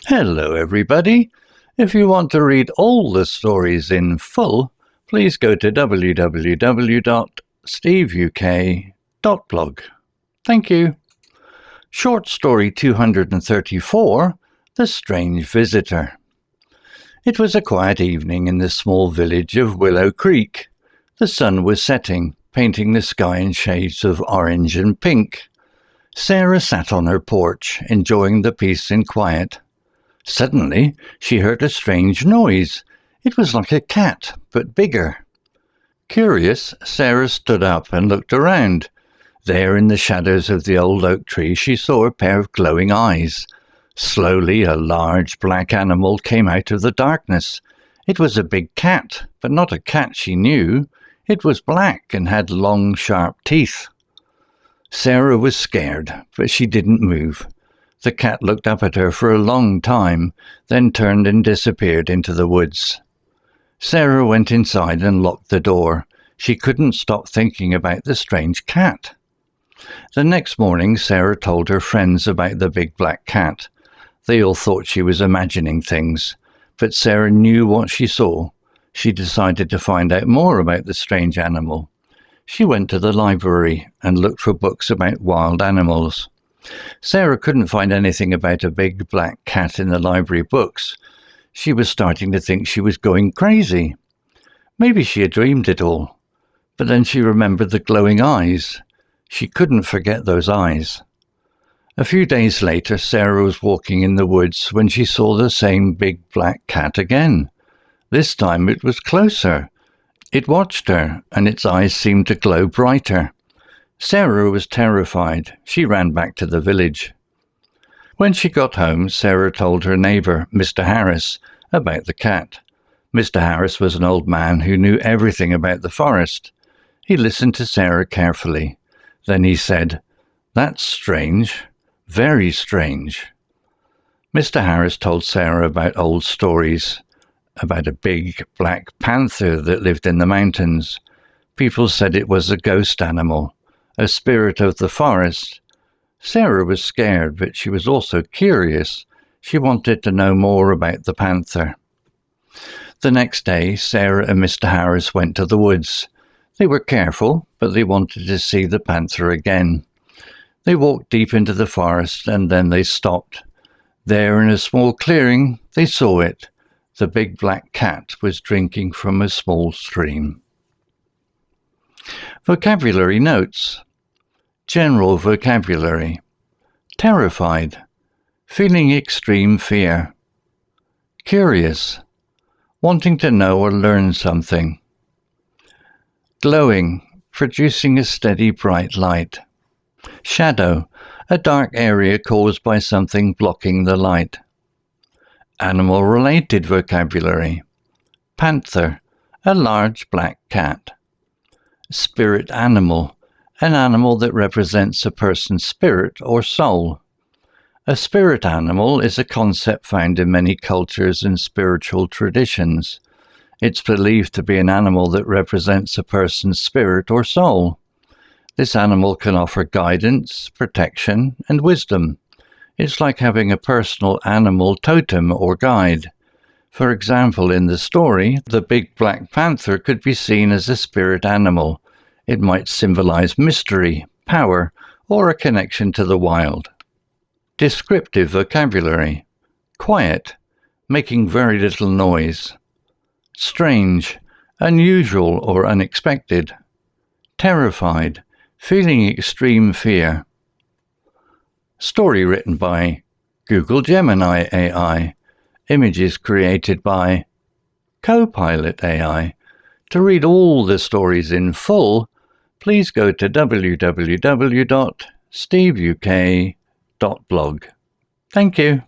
Hello everybody. If you want to read all the stories in full, please go to www.steveuk.blog. Thank you. Short story 234, The Strange Visitor. It was a quiet evening in the small village of Willow Creek. The sun was setting, painting the sky in shades of orange and pink. Sarah sat on her porch, enjoying the peace and quiet. Suddenly, she heard a strange noise. It was like a cat, but bigger. Curious, Sarah stood up and looked around. There in the shadows of the old oak tree she saw a pair of glowing eyes. Slowly, a large black animal came out of the darkness. It was a big cat, but not a cat she knew. It was black and had long, sharp teeth. Sarah was scared, but she didn't move. The cat looked up at her for a long time, then turned and disappeared into the woods. Sarah went inside and locked the door. She couldn't stop thinking about the strange cat. The next morning, Sarah told her friends about the big black cat. They all thought she was imagining things, but Sarah knew what she saw. She decided to find out more about the strange animal. She went to the library and looked for books about wild animals. Sarah couldn't find anything about a big black cat in the library books. She was starting to think she was going crazy. Maybe she had dreamed it all. But then she remembered the glowing eyes. She couldn't forget those eyes. A few days later, Sarah was walking in the woods when she saw the same big black cat again. This time it was closer. It watched her, and its eyes seemed to glow brighter. Sarah was terrified. She ran back to the village. When she got home, Sarah told her neighbour, Mr. Harris, about the cat. Mr. Harris was an old man who knew everything about the forest. He listened to Sarah carefully. Then he said, "That's strange. Very strange." Mr. Harris told Sarah about old stories, about a big black panther that lived in the mountains. People said it was a ghost animal, a spirit of the forest. Sarah was scared, but she was also curious. She wanted to know more about the panther. The next day, Sarah and Mr. Harris went to the woods. They were careful, but they wanted to see the panther again. They walked deep into the forest, and then they stopped. There in a small clearing, they saw it. The big black cat was drinking from a small stream. Vocabulary notes. General vocabulary. Terrified. Feeling extreme fear. Curious. Wanting to know or learn something. Glowing. Producing a steady bright light. Shadow. A dark area caused by something blocking the light. Animal-related vocabulary. Panther. A large black cat. Spirit animal. An animal that represents a person's spirit or soul. A spirit animal is a concept found in many cultures and spiritual traditions. It's believed to be an animal that represents a person's spirit or soul. This animal can offer guidance, protection, and wisdom. It's like having a personal animal totem or guide. For example, in the story, the big black panther could be seen as a spirit animal. It might symbolize mystery, power, or a connection to the wild. Descriptive vocabulary. Quiet, making very little noise. Strange, unusual or unexpected. Terrified, feeling extreme fear. Story written by Google Gemini AI. Images created by Copilot AI. To read all the stories in full, please go to www.steveuk.blog. Thank you.